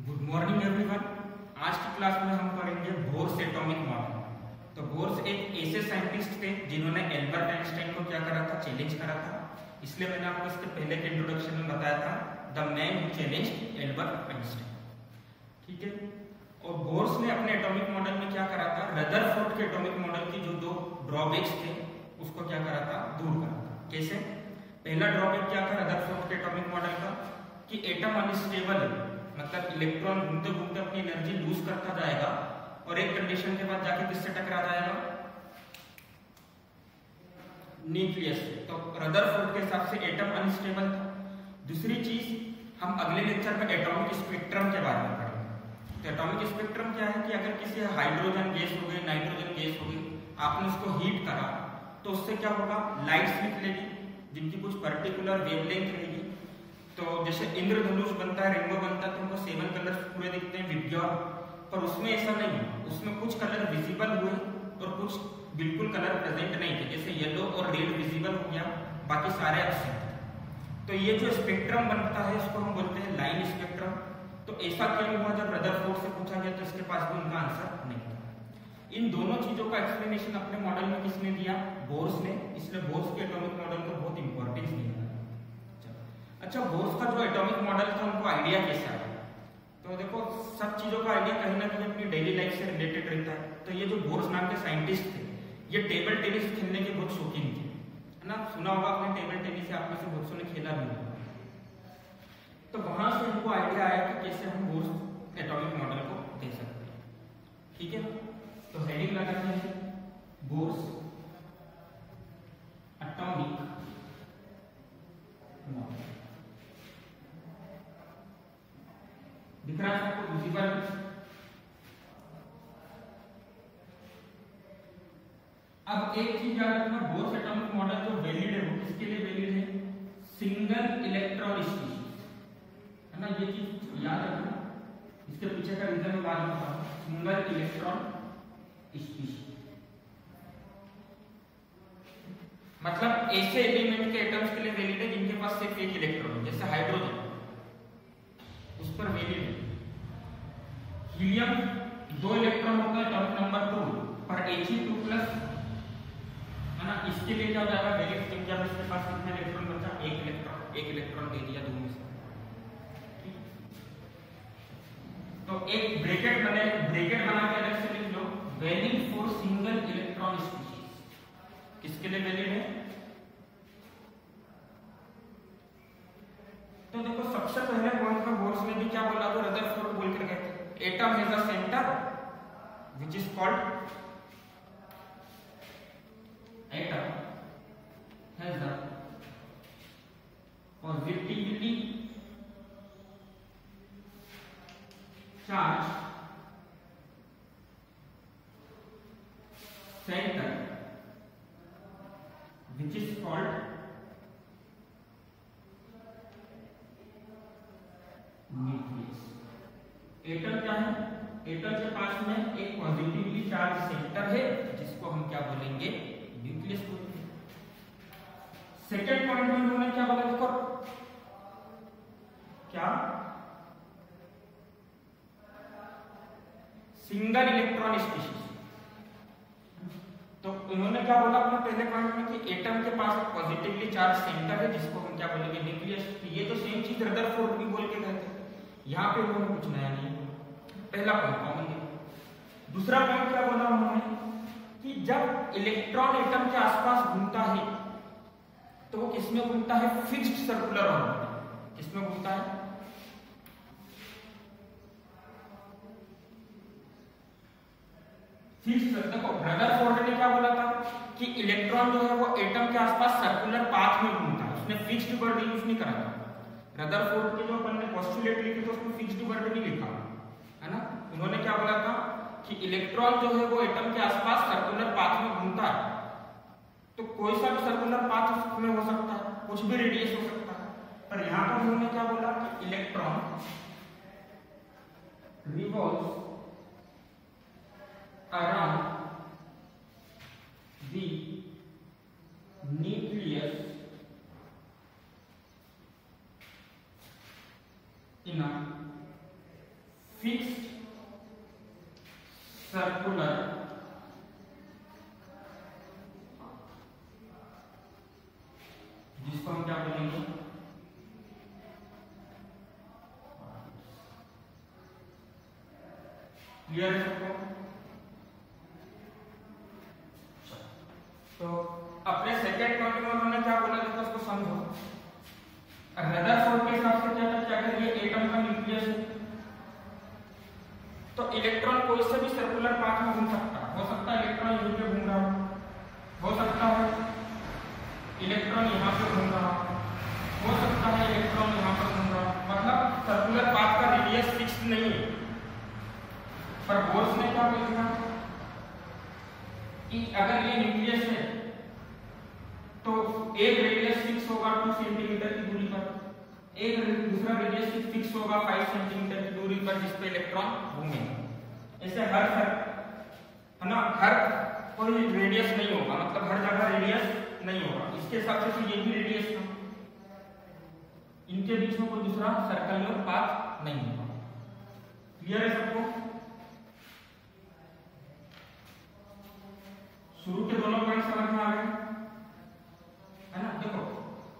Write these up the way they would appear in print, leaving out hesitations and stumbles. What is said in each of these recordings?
Good morning everyone. आज की class में हम पढ़ेंगे बोर्स एटॉमिक मॉडल। तो बोर्स एक ऐसे साइंटिस्ट थे जिन्होंने एल्बर्ट आइंस्टाइन को क्या करा था, चैलेंज करा था। इसलिए मैंने आपको इसके पहले के इंट्रोडक्शन में बताया था the man who challenged Albert Einstein. ठीक है। और बोर्स ने अपने एटॉमिक मॉडल में क्या करा था, रदरफोर्ड के एटॉमिक मॉडल की जो दो ड्रॉबैक्स थे उसको क्या करा था, दूर करा था। कैसे? पहला ड्रॉबैक क्या था रदरफोर्ड के एटॉमिक मॉडल का कि एटम अनस्टेबल है, मतलब इलेक्ट्रॉन घूमते घूमते अपनी एनर्जी लूज करता जाएगा और एक कंडीशन के बाद जाके किससे टकरा जाएगा, न्यूक्लियस। तो रदरफोर्ड के हिसाब से एटम अनस्टेबल था। दूसरी चीज, हम अगले लेक्चर में एटॉमिक स्पेक्ट्रम के बारे में पढ़ेंगे। तो एटॉमिक स्पेक्ट्रम क्या है कि अगर किसी हाइड्रोजन गैस हो गई, नाइट्रोजन गैस हो गई, आपने उसको हीट करा तो उससे क्या होगा, लाइट्स निकलेगी जिनकी कुछ पर्टिकुलर वेवलेंथ रहेगी। तो जैसे इंद्रधनुष बनता है, रेनबो बनता है, तो उनको 7 कलर्स पूरे दिखते हैं विज्ञान, पर उसमें ऐसा नहीं है। उसमें कुछ कलर विजिबल हुए और कुछ बिल्कुल कलर प्रेजेंट नहीं थे। जैसे येलो और रेड विजिबल हो गया, बाकी सारे एब्सेंट। तो ये जो स्पेक्ट्रम बनता है इसको हम बोलते हैं लाइन स्पेक्ट्रम। तो ऐसा क्यों हुआ? जब रदरफोर्ड से पूछा गया तो इसके पास भी उनका आंसर नहीं था। इन दोनों चीजों का एक्सप्लेनेशन अपने मॉडल में किसने दिया, बोर्स ने। इसलिए बोर्स के एटॉमिक मॉडल को बहुत इंपॉर्टेंस दिया। अच्छा, बोर्स का जो एटॉमिक मॉडल था उनको आइडिया कैसा है? तो देखो, सब चीजों का आइडिया कहीं ना कहीं अपनी डेली लाइफ से रिलेटेड रहता है। तो ये जो बोर्स नाम के साइंटिस्ट थे, ये टेबल टेनिस खेलने के बहुत शौकीन थे, है ना। सुना होगा आपने टेबल टेनिस, आप में से बहुत से ने खेला भी होगा। तो वहां से उनको आइडिया आया कि कैसे हम बोर्स एटॉमिक मॉडल को दे सकते हैं। ठीक है, तो हेडिंग लगाते हैं बोर्स एटॉमिक मॉडल। दिख रहा है आपको विजिबल? अब एक चीज याद रखना, बोर्स एटॉमिक मॉडल जो वैलिड है वो किसके लिए वैलिड है, सिंगल इलेक्ट्रॉन स्पीशीज, है ना। ये चीज याद रखना। इसके पीछे का रीजन मैं बाद में बताऊंगा। सिंगल इलेक्ट्रॉन स्पीशीज मतलब ऐसे एलिमेंट के एटम्स के लिए वैलिड है जिनके पास सिर्फ एक इलेक्ट्रॉन है। जैसे हाइड्रोजन, उस पर वैलिड है। हीलियम 2 इलेक्ट्रॉन होता है, एटॉमिक नंबर 2 पर He2+, है ना। इसके लिए क्या हो जाएगा, वैलिड क्योंकि अब इसके पास कितना इलेक्ट्रॉन बचा, एक इलेक्ट्रॉन दे दिया दोनों में से। तो एक ब्रैकेट बना के अलग से लिख लो, valid for single electron species. किसके लिए वैलिड है? तो देखो, सबसे पहले पॉइंट में बोर्स ने भी क्या बोला, तो रदरफोर्ड बोल कर गए थे, atom has a centre which is called, atom has a positively charge centre which is called nucleus. Atom क्या है? एटम के पास में एक पॉजिटिवली चार्ज सेंटर है जिसको हम क्या बोलेंगे, न्यूक्लियस बोलेंगे। सेकेंड पॉइंट में उन्होंने क्या बोला, देखो क्या, सिंगल इलेक्ट्रॉन स्पीशीज। तो उन्होंने क्या बोला अपने पहले पॉइंट में कि एटम के पास पॉजिटिवली चार्ज सेंटर है जिसको हम क्या बोलेंगे, न्यूक्लियस। ये तो सेम चीज रदरफोर्ड भी बोल के गए थे। यहाँ पे उन्होंने कुछ नया नहीं बोला। पहला पॉइंट कॉमन है। दूसरा पॉइंट क्या बोला उन्होंने कि जब इलेक्ट्रॉन एटम के आसपास घूमता है तो वो किसमें घूमता है, फिक्स्ड सर्कुलर ऑर्बिट। किसमें घूमता है, फिक्स्ड। देखो, रदरफोर्ड ने क्या बोला था कि इलेक्ट्रॉन जो है वो एटम के आसपास सर्कुलर पाथ में घूमता है। उसने फिक्स्ड वर्ड यूज नहीं करा था। रदरफोर्ड के जो अपन ने पोस्टुलेट लिखी तो उसमें फिक्स्ड वर्ड नहीं लिखा, है ना। उन्होंने क्या बोला था कि इलेक्ट्रॉन जो है वो एटम के आसपास सर्कुलर पाथ में घूमता है। तो कोई सा भी सर्कुलर पाथ उसमें हो सकता है, कुछ भी रेडियस हो सकता है। पर यहां पर उन्होंने क्या बोला कि electron revolves around the nucleus in a circular जिसको हम क्या बोलेंगे क्लियर है सबको। तो अपने सेकेंड पॉइंट में उन्होंने क्या बोला देखो उसको समझो। रदरफोर्ड के हिसाब से क्या था कि अगर ये एटम का न्यूक्लियस है तो इलेक्ट्रॉन कोई से भी सर्कुलर पाथ में घूम सकता है। हो सकता है इलेक्ट्रॉन यहीं पे घूम रहा हो सकता है इलेक्ट्रॉन यहाँ पे घूम रहा हो सकता है इलेक्ट्रॉन यहाँ पर घूम रहा। मतलब सर्कुलर पाथ का रेडियस फिक्स नहीं है। पर बोर्स ने क्या बोला कि अगर ये न्यूक्लियस है तो एक रेडियस फिक्स होगा 2 सेंटीमीटर की दूरी पर, एक दूसरा रेडियस फिक्स होगा 5 सेंटीमीटर की दूरी पर जिस पे इलेक्ट्रॉन घूमेगा। ऐसे हर है ना, हर कोई रेडियस नहीं होगा, मतलब हर जगह रेडियस नहीं होगा। इसके हिसाब से तो ये भी रेडियस था, इनके बीच में कोई दूसरा सर्कुलर पाथ नहीं होगा। क्लियर है सबको? शुरू के दोनों पॉइंट समझ में आ गए है ना। देखो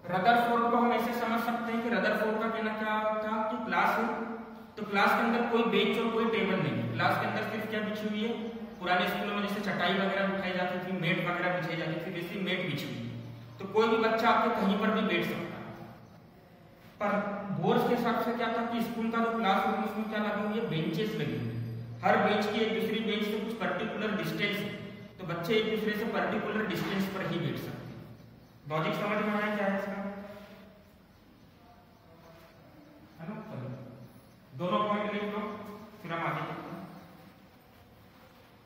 रदरफोर्ड को हम ऐसे समझ सकते हैं कि रदरफोर्ड का कहना क्या था कि क्लास है तो क्लास के अंदर कोई बेंच और कोई टेबल नहीं है। क्लास के अंदर सिर्फ क्या बिछी हुई है, पुराने स्कूलों में जैसे चटाई वगैरह बिछाई जाती थी, मेट वगैरह बिछाई जाती थी, वैसी मेट बिछी हुई है। तो कोई भी बच्चा आके कहीं पर भी बैठ सकता है। पर बोर्स के हिसाब से क्या था कि स्कूल का जो क्लास रूम उसमें क्या लगी हुई है, बेंचेस लगी हुई है। हर बेंच की एक दूसरी बेंच से कुछ पर्टिकुलर डिस्टेंस है, तो बच्चे एक दूसरे से पर्टिकुलर डिस्टेंस पर ही बैठ सकते हैं। लॉजिक समझ में आया क्या है इसका? है ना। दोनों पॉइंट लिख लो फिर हम आगे चलते हैं।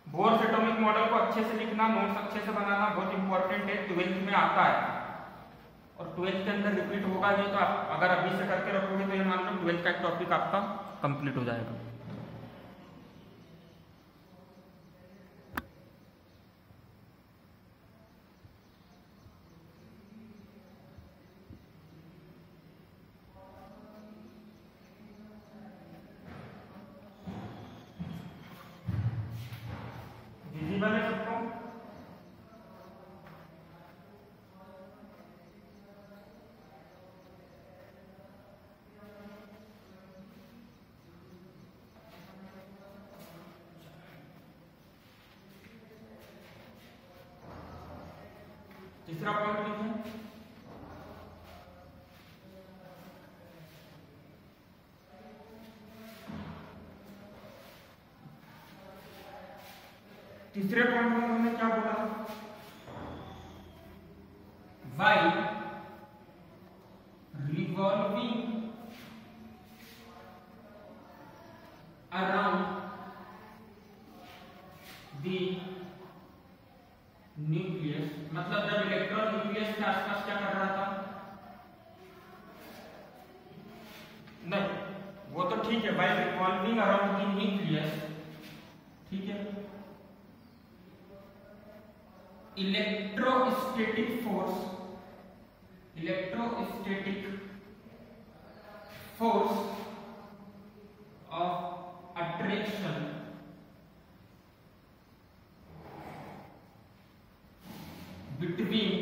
बोर्स एटॉमिक मॉडल को अच्छे से लिखना, नोट्स अच्छे से बनाना बहुत इंपॉर्टेंट है। 12th में आता है और 12th के अंदर रिपीट होगा ये, तो आप अगर अभी से करके रखोगे तो ये मान लो 12th का एक टॉपिक आपका कंप्लीट हो जाएगा। विजिबल है सबको? तीसरा पॉइंट लिखें। तीसरे पॉइंट में उन्होंने क्या बोला, why revolving around the nucleus, मतलब जब इलेक्ट्रॉन न्यूक्लियस के आसपास क्या कर रहा था, नहीं वो तो ठीक है, why revolving around the nucleus, ठीक है। Electrostatic force of attraction between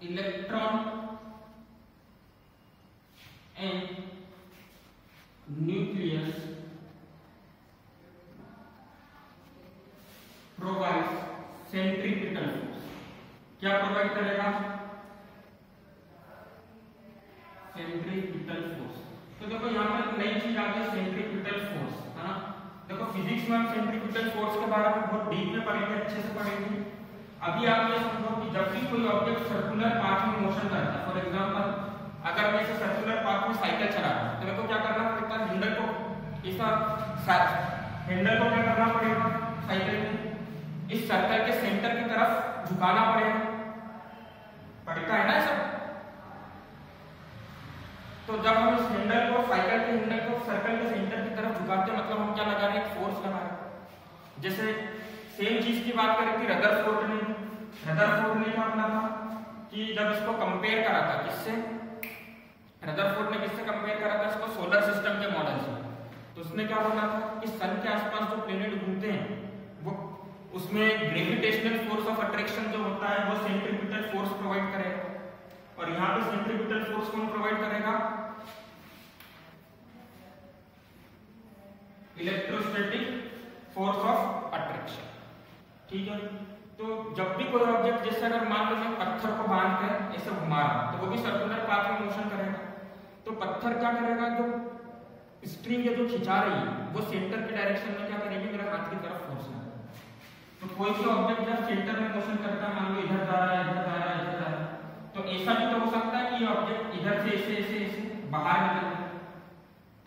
electron and nucleus provide centripetal force. क्या प्रोवाइड करेगा? Centripetal force. तो देखो यहाँ पर एक नई चीज आ गई, सेंट्रीपिटल फोर्स, है ना। देखो फिजिक्स में हम सेंट्रीपिटल फोर्स के बारे में बहुत डीप में पढ़ेंगे, अच्छे से पढ़ेंगे। अभी आप ये समझो कि जब भी कोई ऑब्जेक्ट सर्कुलर पाथ में मोशन करता है, फॉर एग्जांपल अगर मैं इसे सर्कुलर पाथ में साइकिल चला रहा हूं तो मेरे को क्या करना पड़ेगा, हैंडल को हैंडल को क्या करना पड़ेगा, साइकिल में इस सर्कल के सेंटर की तरफ झुकाना पड़ता है ना सब। तो जब हम इस हैंडल को, साइकिल के हैंडल को सर्कल के सेंटर की तरफ झुकाते हैं, मतलब हम क्या लगा रहे हैं, एक फोर्स लगा रहे हैं। जैसे सेम चीज की बात करें थी रदरफोर्ड ने क्या बोला था कि जब इसको कंपेयर करा था, किससे, रदरफोर्ड ने किससे कंपेयर करा था इसको, सोलर सिस्टम के मॉडल से। तो उसने क्या बोला था कि सन के आसपास जो प्लेनेट घूमते हैं वो उसमें ग्रेविटेशनल फोर्स ऑफ अट्रैक्शन जो होता है वो सेंट्रीपिटल फोर्स प्रोवाइड करेगा, और यहाँ पे सेंट्रीपिटल फोर्स कौन प्रोवाइड करेगा? Electrostatic force of attraction. ठीक है, तो जब भी कोई ऑब्जेक्ट, जैसे अगर मान लो मैं पत्थर को बांध कर ऐसे घुमा रहा हूं तो वो भी सर्कुलर पाथ में मोशन करेगा। तो पत्थर क्या करेगा, जो स्ट्रिंग है जो खिंचा रही है वो सेंटर के डायरेक्शन में क्या करेगी, मेरे हाथ की तरफ फोर्स लगाएगी। तो कोई भी ऑब्जेक्ट जब सेंटर में मोशन करता है, मान लो इधर जा रहा है, इधर जा रहा है, इधर जा रहा है, तो ऐसा भी तो हो सकता है कि ये ऑब्जेक्ट इधर से ऐसे ऐसे ऐसे बाहर निकले।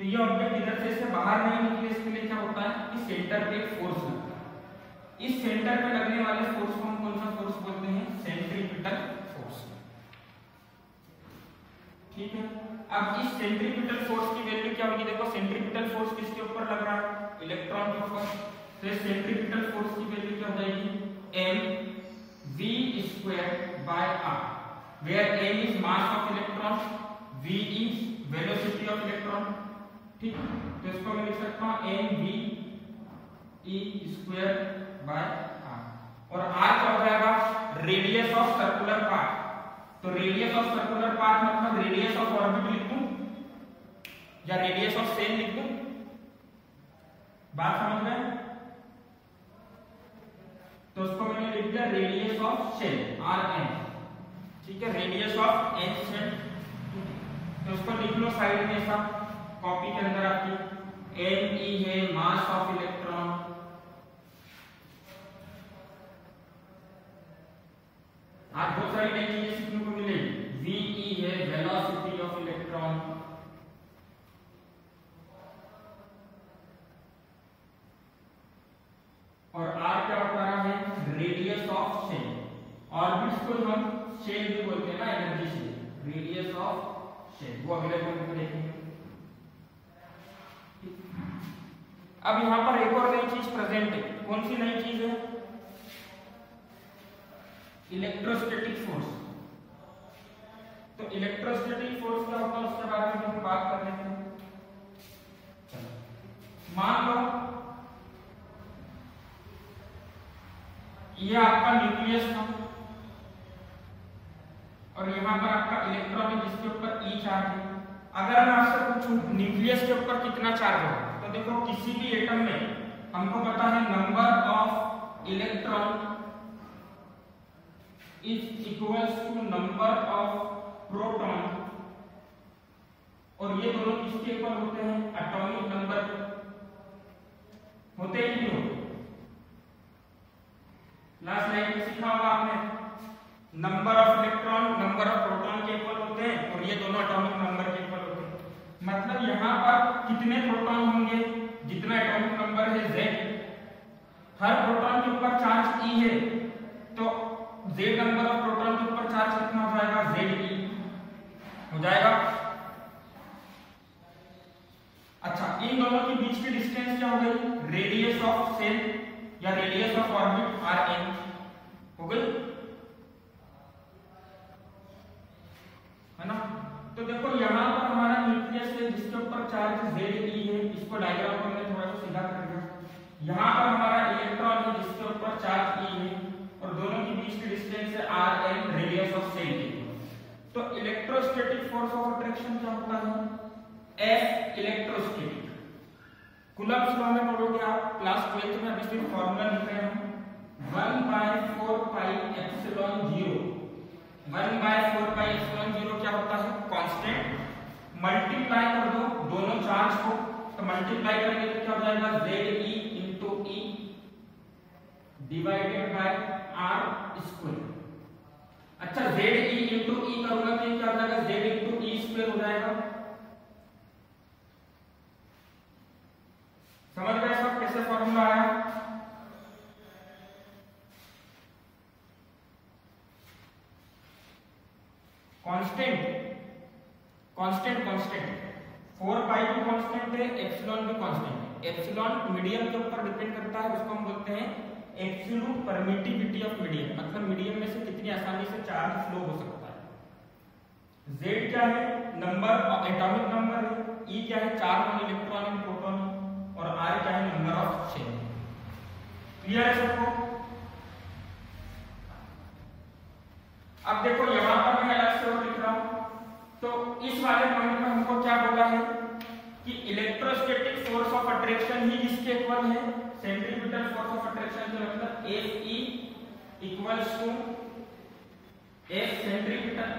तो ये ऑब्जेक्ट इधर से ऐसे बाहर नहीं निकले, इसके लिए क्या होता है कि सेंटर पे एक फोर्स लगता है। इस सेंटर पे लगने वाले फोर्स को हम कौन सा फोर्स बोलते हैं? Centripetal force. ठीक है, अब इस सेंट्रीपिटल फोर्स की वैल्यू क्या होगी? देखो सेंट्रीपिटल फोर्स किसके ऊपर लग रहा है? इलेक्ट्रॉन के ऊपर। तो सेंट्रीपिटल फोर्स की वैल्यू क्या हो जाएगी? mv²/r, where m is mass of electron, v is velocity of electron। ठीक, तो इसको मैं लिख सकता हूं mv²/r, और r क्या हो जाएगा? Radius of circular path. तो रेडियस ऑफ सर्कुलर पाथ मतलब रेडियस ऑफ ऑर्बिट लिख दूं या रेडियस ऑफ सेल लिख दूं? बात समझ में? तो उसको मैंने लिख दिया रेडियस ऑफ सेल, Rn। ठीक है, रेडियस ऑफ एन सेल। तो उसको लिख लो साइड में ऐसा कॉपी के अंदर आपकी। me है मास ऑफ इलेक्ट्रॉन, आज बहुत सारी नई चीजें सीखने को मिलेगी। ve है वेलोसिटी ऑफ इलेक्ट्रॉन, और r क्या होता है? Radius of cell. ऑर्बिट्स को हम सेल भी बोलते हैं ना, energy shell. Radius of shell वो अगले पॉइंट में देखेंगे। अब यहां पर एक और नई चीज प्रेजेंट है। कौन सी नई चीज है? Electrostatic force. तो इलेक्ट्रोस्टैटिक फोर्स क्या होता है उसके बारे में हम बात कर लेते हैं। मान लो ये आपका न्यूक्लियस था और यहां पर आपका इलेक्ट्रॉन है जिसके ऊपर ई चार्ज है। अगर मैं आपसे पूछूं न्यूक्लियस के ऊपर कितना चार्ज होगा, तो देखो किसी भी एटम में हमको पता है number of electron is equals to number of proton, और ये दोनों किसके इक्वल होते हैं? एटॉमिक नंबर होते ही नहीं। लास्ट लाइन में सीखा होगा आपने, number of electron number of proton के इक्वल होते हैं, और ये दोनों एटॉमिक नंबर के इक्वल होते हैं। मतलब यहाँ पर कितने प्रोटॉन होंगे? जितना एटॉमिक नंबर है Z। हर प्रोटॉन के ऊपर चार्ज E है, तो Z नंबर ऑफ प्रोटॉन के ऊपर चार्ज कितना हो जाएगा? Ze हो जाएगा। अच्छा, इन दोनों के बीच की डिस्टेंस क्या हो गई? रेडियस ऑफ सेल या रेडियस ऑफ ऑर्बिट Rn हो गई, है ना? तो देखो यहाँ पर हमारा न्यूक्लियस है जिसके ऊपर चार्ज Ze है, इसको डायग्राम को मैंने थोड़ा सा सीधा कर दिया। यहाँ पर हमारा इलेक्ट्रॉन है जिसके ऊपर चार्ज E है, और दोनों के बीच की डिस्टेंस है Rn, रेडियस ऑफ सेल की। तो इलेक्ट्रोस्टैटिक फोर्स ऑफ अट्रैक्शन क्या होता है? F electrostatic. कूलम्ब्स लॉ में पढ़ोगे आप क्लास 12th में, अभी सिर्फ फॉर्मूला लिख रहे हैं। 1/4πε0। 1/4πε0 क्या होता है? कांस्टेंट। मल्टीप्लाई कर दो दोनों चार्ज को, तो मल्टीप्लाई करेंगे तो क्या हो जाएगा? Ze into E divided by R²। अच्छा, Ze into E करूंगा तो क्या हो जाएगा? Z into E² हो जाएगा। समझ गए सब कैसे फॉर्मूला आया? कांस्टेंट कांस्टेंट कांस्टेंट 4 पाई भी कांस्टेंट है, एप्सिलॉन भी कांस्टेंट है। एप्सिलॉन मीडियम के ऊपर डिपेंड करता है, उसको हम बोलते हैं एब्सोल्यूट परमिटिविटी ऑफ मीडियम, मतलब मीडियम में से कितनी आसानी से चार्ज फ्लो हो सकता है। Z क्या है? नंबर एटॉमिक नंबर है। E क्या है? Charge on electron and proton. और R क्या है, नंबर ऑफ चेन। क्लियर है सबको? अब देखो यहां पर मैं अलग से और लिख रहा हूं, तो इस वाले पॉइंट में हमको क्या बोला है कि इलेक्ट्रोस्टैटिक फोर्स ऑफ अट्रैक्शन ही इसके इक्वल है, सेंट्रीपिटल फोर्स ऑफ अट्रैक्शन का मतलब Fe equals to F centripetal,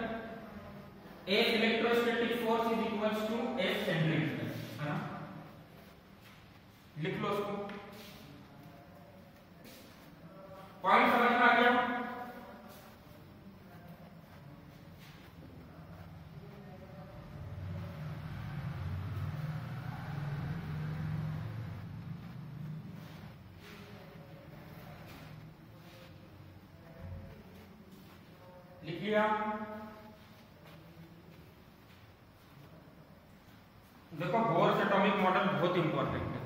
F electrostatic force is equals to F centripetal, है ना? लिख लो उसको, पॉइंट समझ में आ गया? लिख लिया? देखो बोर्स एटॉमिक मॉडल बहुत इंपॉर्टेंट है।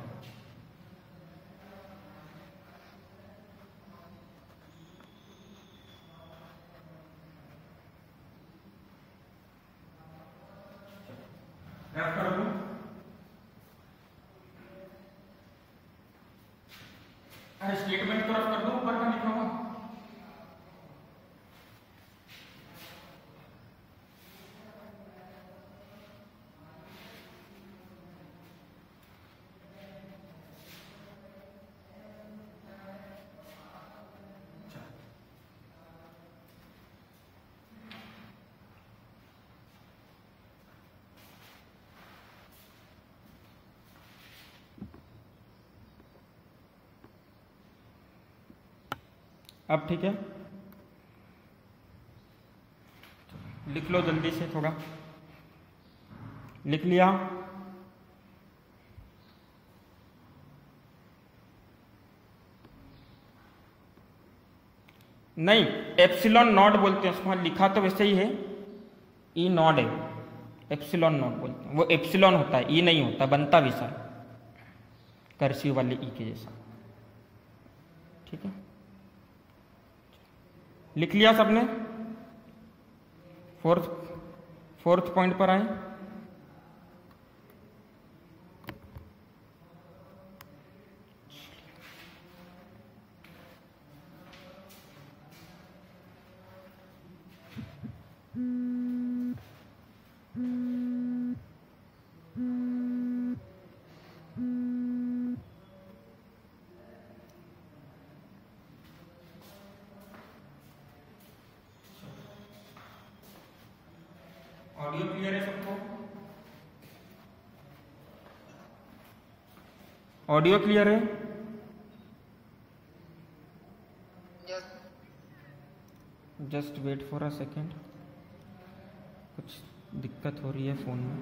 स्टेटमेंट तो रफ कर दो, ऊपर का लिखा हुआ। अब ठीक है, लिख लो जल्दी से, थोड़ा लिख लिया? नहीं, एप्सिलॉन नॉट बोलते हैं उसको, लिखा तो वैसे ही है, ई नॉट है, एप्सिलॉन नॉट बोलते हैं, वो एप्सिलॉन होता है, ई नहीं होता, बनता वैसा कर्सिव वाले ई के जैसा। ठीक है, लिख लिया सबने? फोर्थ पॉइंट पर आए। ऑडियो क्लियर है सबको? ऑडियो क्लियर है? Just wait for a second, कुछ दिक्कत हो रही है फोन में।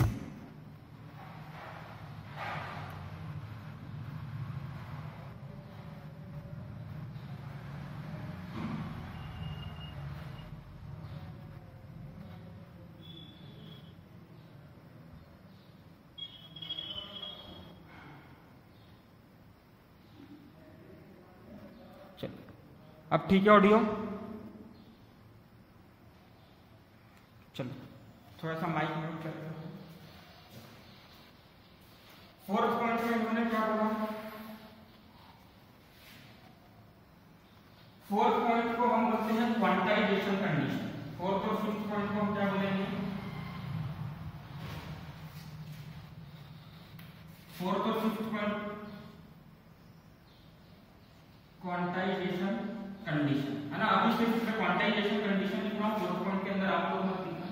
अब ठीक है ऑडियो? चलो थोड़ा सा माइक म्यूट करते हैं। फोर्थ पॉइंट में इन्होंने क्या बोला? फोर्थ पॉइंट को हम बोलते हैं क्वांटाइजेशन कंडीशन। फोर्थ और फिफ्थ पॉइंट को हम क्या बोलेंगे? फोर्थ और फिफ्थ पॉइंट क्वांटाइजेशन कंडीशन, है ना? अभी सिर्फ इसमें क्वांटाइजेशन कंडीशन लिख रहा हूं, फोर्थ पॉइंट के अंदर आपको मत लिखना।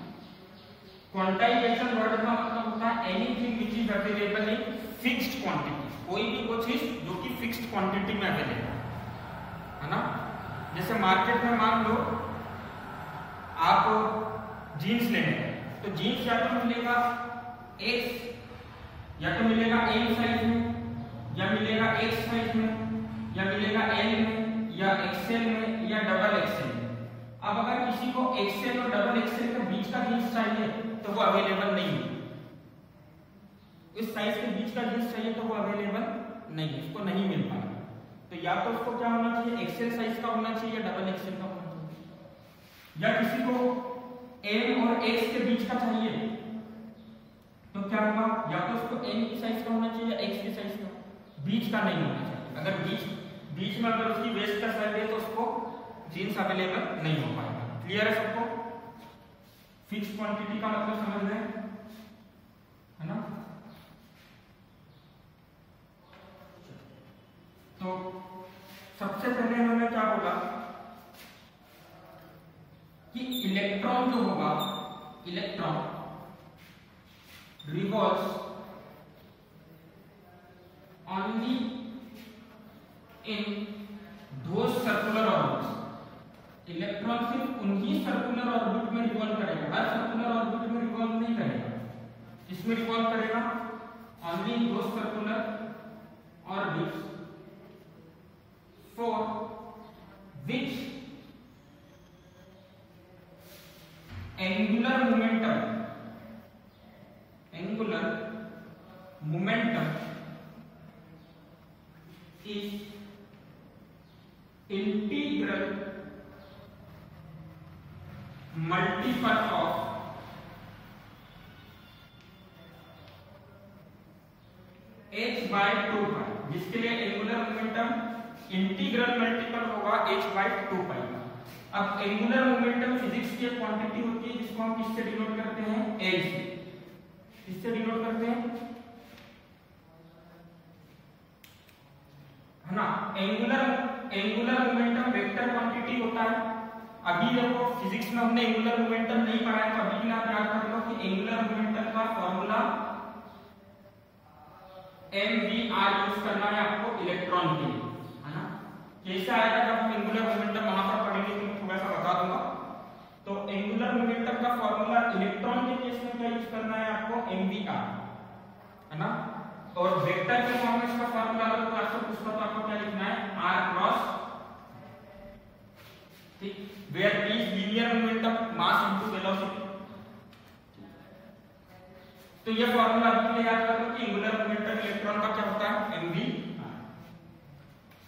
क्वांटाइजेशन वर्ड का मतलब होता है anything which is available in fixed quantity, कोई भी वो चीज जो कि फिक्स्ड क्वांटिटी में अवेलेबल है ना? जैसे मार्केट में मान लो आप जीन्स लेने गए, तो जीन्स या तो मिलेगा एक्स, या तो मिलेगा एम साइज में, या मिलेगा एक्स साइज में, या मिलेगा एल में, या एक्सएल में, या डबल एक्सएल में। अब अगर किसी को एक्सएल और डबल एक्सएल के बीच का जीन्स चाहिए तो वो अवेलेबल नहीं है, इस साइज के बीच का जीन्स चाहिए तो वो अवेलेबल नहीं है, उसको नहीं मिल पाएगा। तो या तो उसको क्या होना चाहिए, एक्सएल साइज का होना चाहिए या डबल एक्सएल का होना चाहिए। या किसी को एम और एक्स के बीच का चाहिए तो क्या होगा, या तो उसको एम की साइज का होना चाहिए या एक्स की साइज का। बीच का नहीं होना चाहिए। अगर बीच में अगर उसकी वेस्ट का साइड है तो उसको जीन्स अवेलेबल नहीं हो पाएगा। क्लियर है सबको? फिक्स क्वांटिटी का मतलब समझ रहे हैं, है ना? तो सबसे पहले हमने क्या बोला कि इलेक्ट्रॉन जो होगा, electron revolves only in those circular orbits. Electron सिर्फ उन्हीं सर्कुलर ऑर्बिट में रिवॉल्व करेगा, हर सर्कुलर ऑर्बिट में रिवॉल्व नहीं करेगा। इसमें रिवॉल्व करेगा only in those circular orbits for which angular momentum is integral multiple of h by 2 pi, जिसके लिए एंगुलर मोमेंटम इंटीग्रल मल्टीपल होगा h by 2 pi का। अब एंगुलर मोमेंटम फिजिक्स की एक क्वांटिटी होती है जिसको हम किससे डिनोट करते हैं? L से। किससे डिनोट करते हैं? है ना? एंगुलर मोमेंटम वेक्टर क्वांटिटी होता है। अभी देखो फिजिक्स में हमने एंगुलर मोमेंटम नहीं पढ़ा है, तो अभी आप याद कर लो कि एंगुलर मोमेंटम का फॉर्मूला mvr यूज करना है आपको इलेक्ट्रॉन के लिए, है ना? कैसे आएगा जब हम एंगुलर मोमेंटम वहां पर पढ़ेंगे तो मैं थोड़ा सा बता दूंगा। तो एंगुलर मोमेंटम का फॉर्मूला इलेक्ट्रॉन के केस में क्या यूज करना है आपको? mvr, है ना? और वेक्टर के फॉर्म में इसका फॉर्मूला अगर कोई आपसे पूछता तो आपको क्या लिखना है? r क्रॉस, ठीक, where p is linear momentum mass into velocity. तो ये फॉर्मूला अभी के लिए याद कर लो कि एंगुलर मोमेंटम इलेक्ट्रॉन का क्या होता है? mv।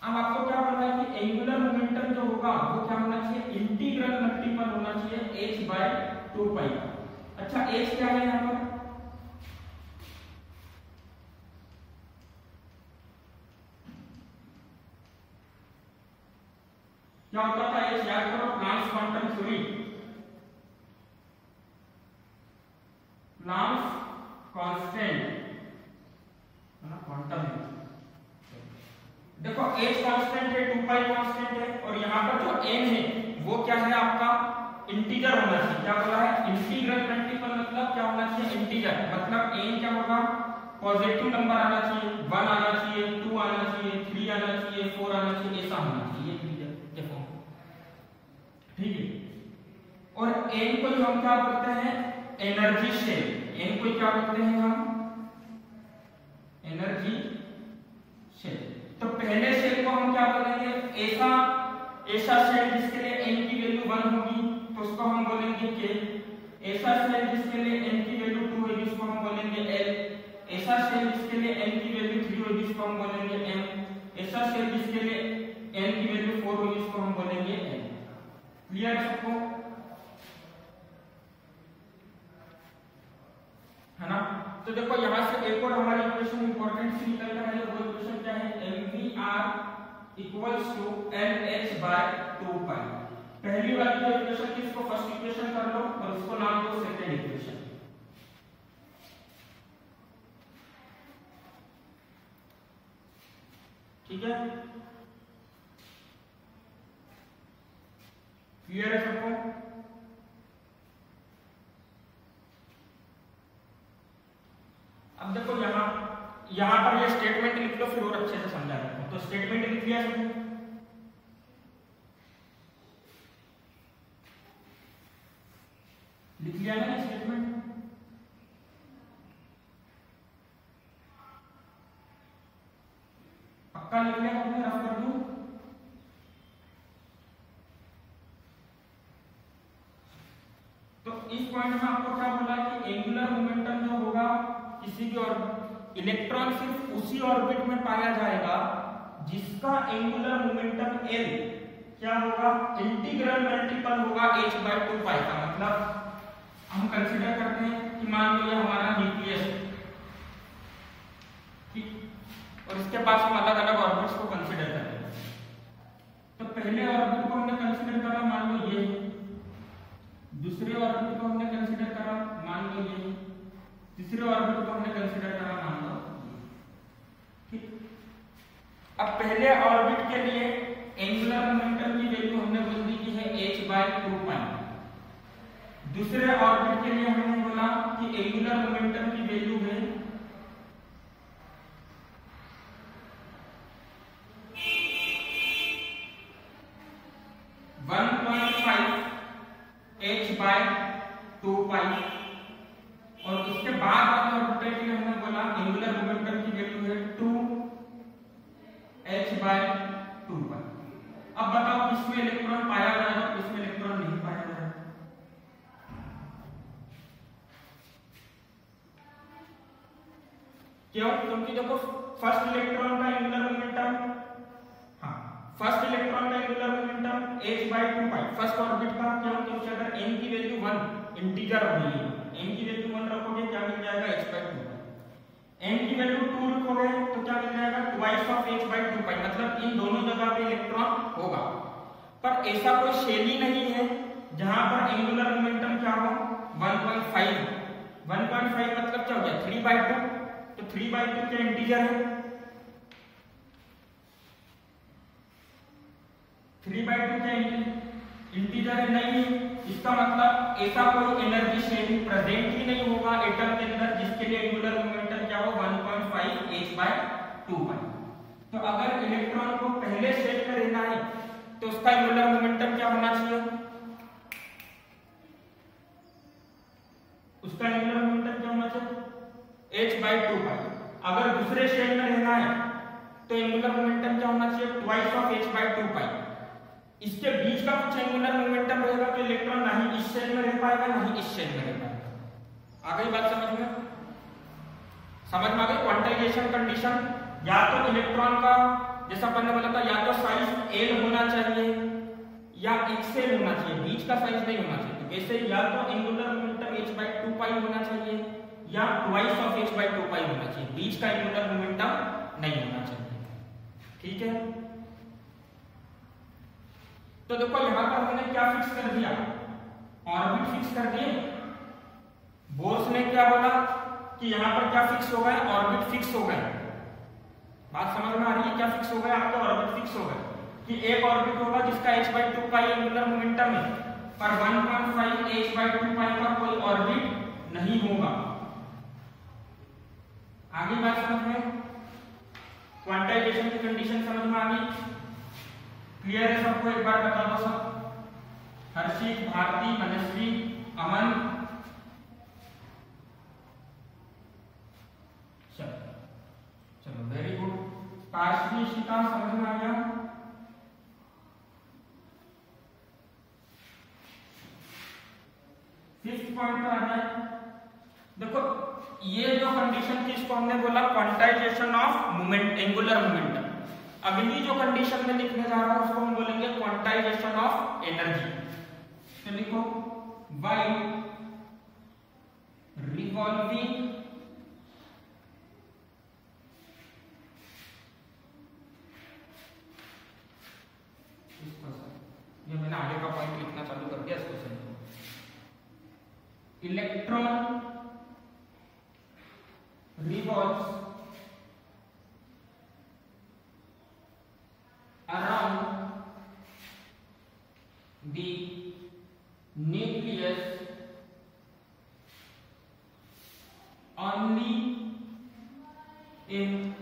अब आपको क्या पता है कि एंगुलर मोमेंटम जो होगा वो क्या होना चाहिए? इंटीग्रल मल्टीपल होना चाहिए h by 2 pi का। अच्छा h क्या है यहाँ पर? क्या होता था h? याद करो, Planck's quantum theory, Planck's constant, है ना? क्वांटम देखो h कांस्टेंट है, 2 पाई कांस्टेंट है, और यहाँ पर जो n है वो क्या है आपका? इंटीजर होना चाहिए। क्या बोला है? इंटीग्रल मल्टीपल मतलब क्या होना चाहिए? इंटीजर। मतलब n क्या होगा? पॉजिटिव नंबर आना चाहिए, 1 आना चाहिए, 2 आना चाहिए, 3 आना चाहिए, 4 आना चाहिए, ऐसा होना चाहिए इंटीजर के फॉर्म, ठीक है? और n को हम क्या बोलते हैं? Energy shell. n को क्या बोलते हैं हम? Energy shell. तो पहले शेल को हम क्या बोलेंगे? ऐसा शेल जिसके लिए n की वैल्यू 1 होगी तो उसको हम बोलेंगे k। ऐसा शेल जिसके लिए n की वैल्यू 2 होगी उसको हम बोलेंगे l। ऐसा शेल जिसके लिए n की वैल्यू 3 होगी उसको हम बोलेंगे m। ऐसा शेल जिसके लिए n की वैल्यू 4 होगी उसको हम बोलेंगे n। क्लियर है सबको? है ना? तो देखो यहां से एक और हमारी इक्वेशन इंपॉर्टेंट सी निकल कर आई है। वो इक्वेशन क्या है? mvr equals to lh by 2 pi। पहली वाली जो इक्वेशन थी इसको फर्स्ट इक्वेशन कर लो और इसको नाम दो सेकंड इक्वेशन। ठीक है? क्लियर है सबको? अब देखो यहां पर ये स्टेटमेंट लिख लो, फिर और अच्छे से समझा देता हूं। तो स्टेटमेंट लिख लिया सबने? लिख लिया ना स्टेटमेंट? पक्का लिख लिया? आपने रफ कर दूं? तो इस पॉइंट में आपको क्या बोला कि एंगुलर मोमेंटम जो होगा किसी भी और इलेक्ट्रॉन सिर्फ उसी ऑर्बिट में पाया जाएगा जिसका एंगुलर मोमेंटम l क्या होगा? इंटीग्रल मल्टीपल होगा h by 2 pi का। मतलब हम कंसीडर करते हैं कि मान लो ये हमारा न्यूक्लियस है, ठीक, और इसके पास हम अलग अलग ऑर्बिट्स को कंसीडर करेंगे। तो पहले ऑर्बिट को हमने कंसीडर करा, मान लो ये, दूसरे ऑर्बिट को हमने कंसीडर करा, मान लो ये, तीसरे ऑर्बिट को हमने कंसीडर करा, मान लो, ठीक। अब पहले ऑर्बिट के लिए एंगुलर मोमेंटम की वैल्यू हमने बोल दी कि है h/2π। दूसरे ऑर्बिट के लिए हमने बोला कि एंगुलर मोमेंटम की वैल्यू है 1.5 h/2π। और उसके बाद वाले ऑर्बिट के लिए हमने बोला एंगुलर मोमेंटम की वैल्यू है 2 h/2π। अब बताओ किसमें इलेक्ट्रॉन पाया जाएगा, किसमें इलेक्ट्रॉन नहीं पाया जाएगा? क्यों? क्योंकि देखो फर्स्ट इलेक्ट्रॉन का एंगुलर मोमेंटम, हाँ फर्स्ट इलेक्ट्रॉन का angular momentum h/2π first orbit का। क्यों? क्योंकि अगर n की वैल्यू 1 इंटीजर हो गई है, n की वैल्यू 1 रखोगे क्या मिल जाएगा h/2π। n की वैल्यू 2 रखोगे तो क्या मिल जाएगा ट्वाइस ऑफ h/2π, मतलब इन दोनों जगह पे इलेक्ट्रॉन होगा। पर ऐसा कोई शेल ही नहीं है जहां पर एंगुलर मोमेंटम क्या हो 1.5 मतलब क्या हो गया 3/2। तो 3/2 क्या इंटीजर है? 3/2 क्या इंटीजर है? नहीं है। इसका मतलब ऐसा कोई एनर्जी शेल प्रेजेंट ही नहीं होगा एटम के अंदर जिसके लिए एंगुलर मोमेंटम क्या हो 1.5 h/2π। तो अगर इलेक्ट्रॉन को पहले शेल में रहना है तो उसका एंगुलर मोमेंटम क्या होना चाहिए? उसका एंगुलर मोमेंटम क्या होना चाहिए h/2π। अगर दूसरे शेल में रहना है तो एंगुलर मोमेंटम क्या होना चाहिए ट्वाइस ऑफ h/2π। इसके बीच का कुछ एंगुलर मोमेंटम रहेगा तो इलेक्ट्रॉन ना ही इस शेल में रह पाएगा ना ही इस शेल में रह पाएगा। आ गई बात समझ में? समझ में आ गई? क्वांटाइजेशन कंडीशन, या तो इलेक्ट्रॉन का जैसा अपन ने बोला था या तो साइज L होना चाहिए या XL होना चाहिए, बीच का साइज नहीं होना चाहिए। तो वैसे या तो एंगुलर मोमेंटम h/2π होना चाहिए या ट्वाइस ऑफ h/2π होना चाहिए, बीच का एंगुलर मोमेंटम नहीं होना चाहिए। ठीक है, तो देखो यहां पर हमने क्या फिक्स कर दिया, ऑर्बिट फिक्स कर दिए। बोर्स ने क्या बोला कि यहां पर क्या फिक्स हो गए, ऑर्बिट फिक्स हो गए। बात समझ में आ रही है? क्या फिक्स हो गए आपके? ऑर्बिट फिक्स हो गए कि एक ऑर्बिट होगा जिसका h/2π एंगुलर मोमेंटम है, पर 1.5 h/2π का कोई ऑर्बिट नहीं होगा। आगे बात समझ में? क्वांटाइजेशन की कंडीशन समझ में आ गई? क्लियर है सबको? एक बार बता दो सब, हर्षित, भारती, मनस्वी, अमन। चलो वेरी गुड। पार्श्वी, शिका समझ में आ गया? फिफ्थ पॉइंट पर आ जाए। देखो ये जो कंडीशन थी इसको हमने बोला quantization of moment, angular momentum. अगली जो कंडीशन में लिखने जा रहा हूं उसको हम बोलेंगे क्वांटाइजेशन ऑफ एनर्जी। तो लिखो व्हाइल रिवॉल्विंग ये मैंने आगे का पॉइंट लिखना चालू कर दिया, इसको समझो। Electron revolves around the nucleus only in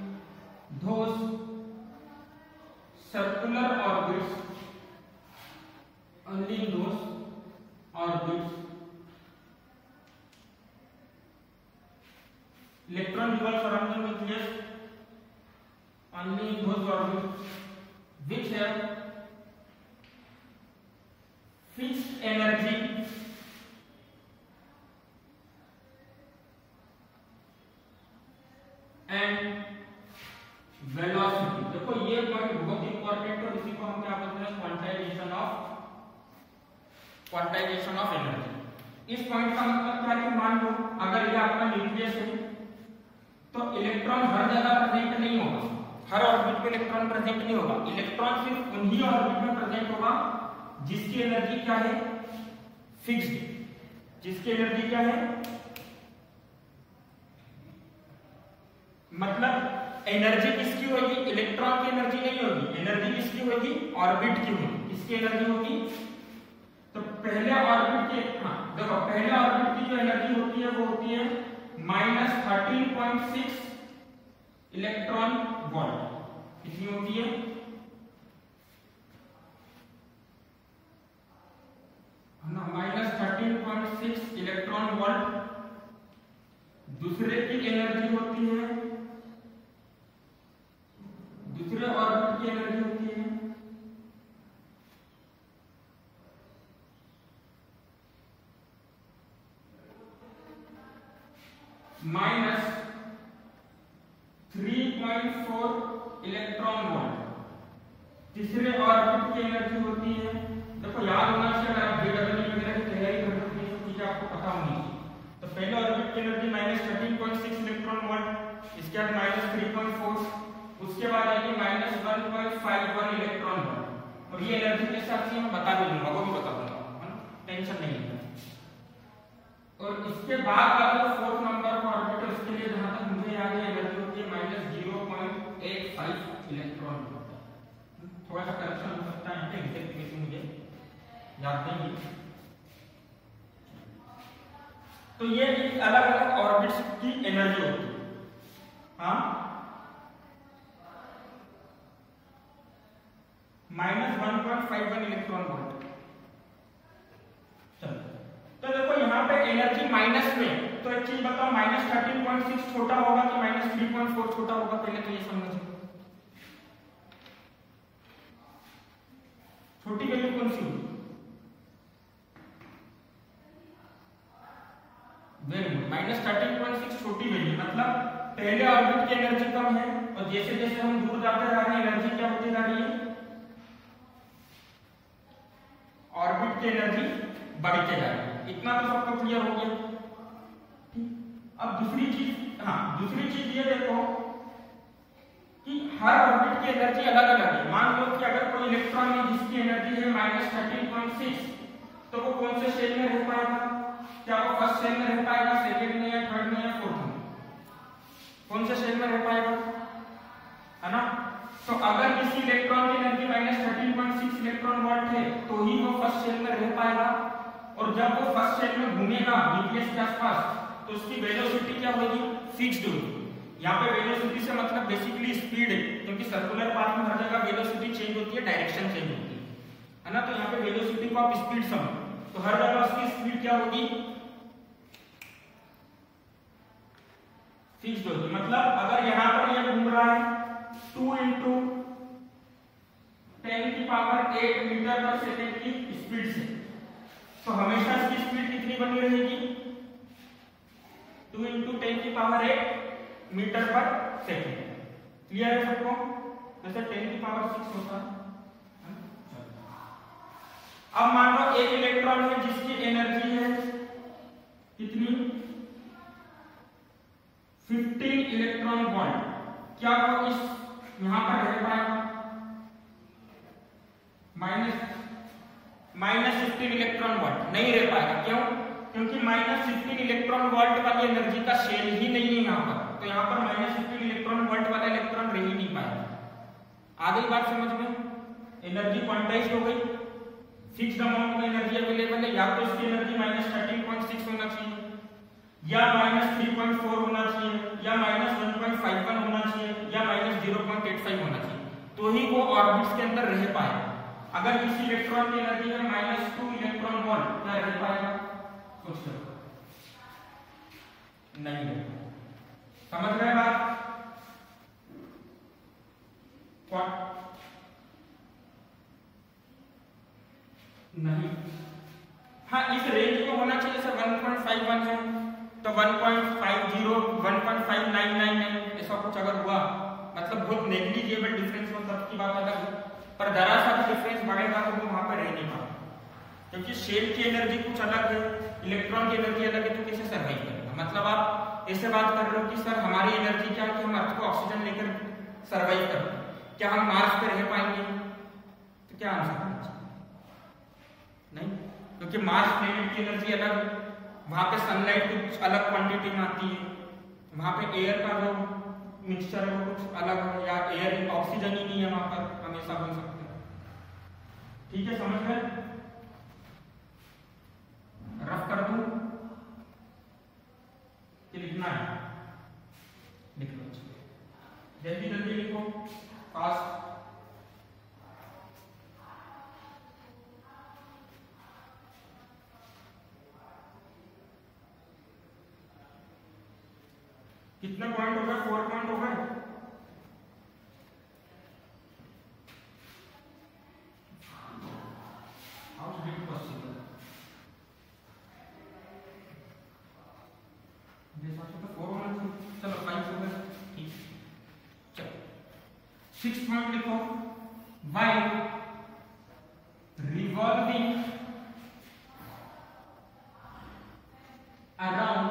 those circular orbits, only in those orbits electron revolves around the nucleus only in those orbits which have fixed energy and velocity। देखो ये पॉइंट बहुत important है, इसी को हम क्या बोलते हैं क्वांटाइजेशन ऑफ एनर्जी। इस पॉइंट का मतलब क्या है कि मान लो अगर ये आपका न्यूक्लियस है तो इलेक्ट्रॉन हर जगह प्रेजेंट नहीं होगा। हर ऑर्बिट में इलेक्ट्रॉन प्रेजेंट नहीं होगा। इलेक्ट्रॉन सिर्फ उन्हीं ऑर्बिट में प्रेजेंट होगा जिसकी एनर्जी क्या है, फिक्स्ड। जिसकी एनर्जी क्या है, मतलब एनर्जी किसकी होगी, इलेक्ट्रॉन की एनर्जी नहीं होगी, एनर्जी किसकी होगी, ऑर्बिट की होगी। किसकी एनर्जी होगी, तो पहले ऑर्बिट के, हाँ देखो, पहले ऑर्बिट की जो एनर्जी होती है वो होती है -13.6 इलेक्ट्रॉन वोल्ट। कितनी होती है, ना, -13.6 इलेक्ट्रॉन वोल्ट। दूसरे की एनर्जी होती है, दूसरे ऑर्बिट की एनर्जी होती है -3.4 इलेक्ट्रॉन वोल्ट। तीसरे ऑर्बिट की एनर्जी होती है, देखो याद होना चाहिए, अगर आप जेडब्ल्यू वगैरह की तैयारी कर रहे हो तो चीजें आपको पता होनी चाहिए। तो पहले ऑर्बिट की एनर्जी -13.6 इलेक्ट्रॉन वोल्ट, इसके बाद -3.4, उसके बाद आएगी -1.51 इलेक्ट्रॉन वोल्ट। और ये एनर्जी के हिसाब से मैं बता भी दूंगा, वो भी बता दूंगा, टेंशन नहीं है। और इसके बाद वाला फोर्थ नंबर का ऑर्बिट है, उसके लिए जहां तक मुझे याद है एनर्जी होती है -0.85 इलेक्ट्रॉन वोल्ट। थोड़ा सा करेक्शन हो सकता है, एग्जैक्ट मुझे याद नहीं है। तो ये अलग अलग ऑर्बिट्स की एनर्जी होती है। हाँ, -1.51 इलेक्ट्रॉन वोल्ट। चलो, तो देखो यहाँ पे एनर्जी माइनस में, तो एक चीज बताओ, -13.6 छोटा होगा कि -3.4 छोटा होगा, पहले तो ये समझो। छोटी वैल्यू कौन सी होगी, -13.6 छोटी वैल्यू, मतलब पहले ऑर्बिट की एनर्जी कम है और जैसे जैसे हम दूर जाते जा रहे हैं एनर्जी क्या होती जा रही है, ऑर्बिट की एनर्जी बढ़ते जा रही है। इतना तो सबको क्लियर हो गया। अब दूसरी चीज, हाँ दूसरी चीज ये देखो कि हर ऑर्बिट की एनर्जी अलग अलग है। मान लो कि अगर कोई इलेक्ट्रॉन है जिसकी एनर्जी है -13.6, तो वो कौन से शेल में रह पाएगा, क्या वो फर्स्ट शेल में रह पाएगा, सेकंड में, या थर्ड में, या फोर्थ में, कौन से शेल में रह पाएगा, है ना। तो अगर किसी इलेक्ट्रॉन की एनर्जी -13.6 इलेक्ट्रॉन वोल्ट है तो ही वो फर्स्ट शेल में रह पाएगा। और जब वो फर्स्ट शेल में घूमेगा न्यूक्लियस के आसपास तो उसकी वेलोसिटी क्या होगी, फिक्स्ड होगी। यहाँ पे वेलोसिटी से मतलब बेसिकली स्पीड है, क्योंकि सर्कुलर पाथ में हर जगह वेलोसिटी चेंज होती है, डायरेक्शन चेंज होती है ना। तो यहाँ पे वेलोसिटी को आप स्पीड समझो, तो हर जगह उसकी स्पीड क्या होगी, फिक्स्ड होगी। मतलब अगर यहाँ पर ये घूम रहा है 2 × 10⁸ मीटर पर सेकेंड की स्पीड से, तो हमेशा इसकी स्पीड कितनी बनी रहेगी, 2 × 10⁸ मीटर पर सेकेंड। क्लियर है सबको, जैसे 10⁶ होता है। अब मान लो एक इलेक्ट्रॉन है जिसकी एनर्जी है कितनी, 15 इलेक्ट्रॉन वोल्ट। क्या वो इस यहां पर रह पाएगा, -15 इलेक्ट्रॉन वोल्ट नहीं रह पाएगा। क्यों, क्योंकि -15 इलेक्ट्रॉन वोल्ट वाली एनर्जी का शेल ही नहीं है यहाँ पर। तो यहाँ पर -15 इलेक्ट्रॉन वोल्ट वाला इलेक्ट्रॉन रह ही नहीं पाएगा। आ गई बात समझ में, एनर्जी क्वांटाइज्ड हो गई, फिक्स्ड अमाउंट में एनर्जी अवेलेबल है। या तो इसकी एनर्जी -13.6 होना चाहिए, या -3.4 होना चाहिए, या -1.51 होना चाहिए, या -0.85 होना चाहिए, तो ही वो ऑर्बिट्स के अंदर रह पाएगा। अगर किसी इलेक्ट्रॉन की एनर्जी है -2 इलेक्ट्रॉन वोल्ट, क्या रह पाएगा, सोच लो, नहीं रह पाएगा। समझ रहे बात, नहीं, हाँ इस रेंज में होना चाहिए। जैसे 1.51 है तो 1.50, 1.5999 ऐसा कुछ अगर हुआ, मतलब बहुत नेग्लिजिबल डिफरेंस हो तब की बात अलग है, पर जरा सा भी डिफरेंस बढ़ेगा तो वो वहां पर रह नहीं पाएगा, क्योंकि शेल की एनर्जी कुछ अलग है, इलेक्ट्रॉन की एनर्जी अलग है, तो कैसे सर्वाइव करेगा। मतलब आप ऐसे बात कर रहे हो कि सर हमारी एनर्जी क्या है कि हम अर्थ को ऑक्सीजन लेकर सर्वाइव करते हैं। क्या हम मार्स पे रह पाएंगे? तो क्या आंसर होना चाहिए? नहीं, क्योंकि मार्स प्लेनेट की एनर्जी अलग है, वहां पे सनलाइट कुछ अलग क्वांटिटी में आती है, वहां पे एयर का जो मिक्सचर है वो कुछ अलग है, या एयर ऑक्सीजन ही नहीं है वहां पर, हमेशा बोल सकते हैं। ठीक है, समझ गए? रफ कर दूं कि लिखना है? लिख लो, जल्दी जल्दी लिखो, फास्ट। कितने पॉइंट हो गए? 4 पॉइंट हो गए। How is it possible? जैसा तो 4 होना चाहिए। चलो 5 हो गए, ठीक। चलो 6 पॉइंट लिखो। While revolving around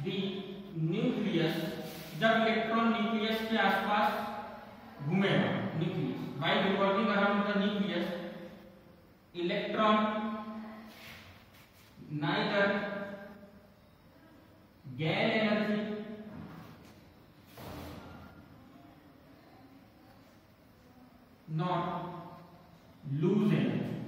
the nucleus, जब इलेक्ट्रॉन न्यूक्लियस के आसपास घूमेगा, nucleus while revolving around the nucleus, electron neither gain energy not lose energy।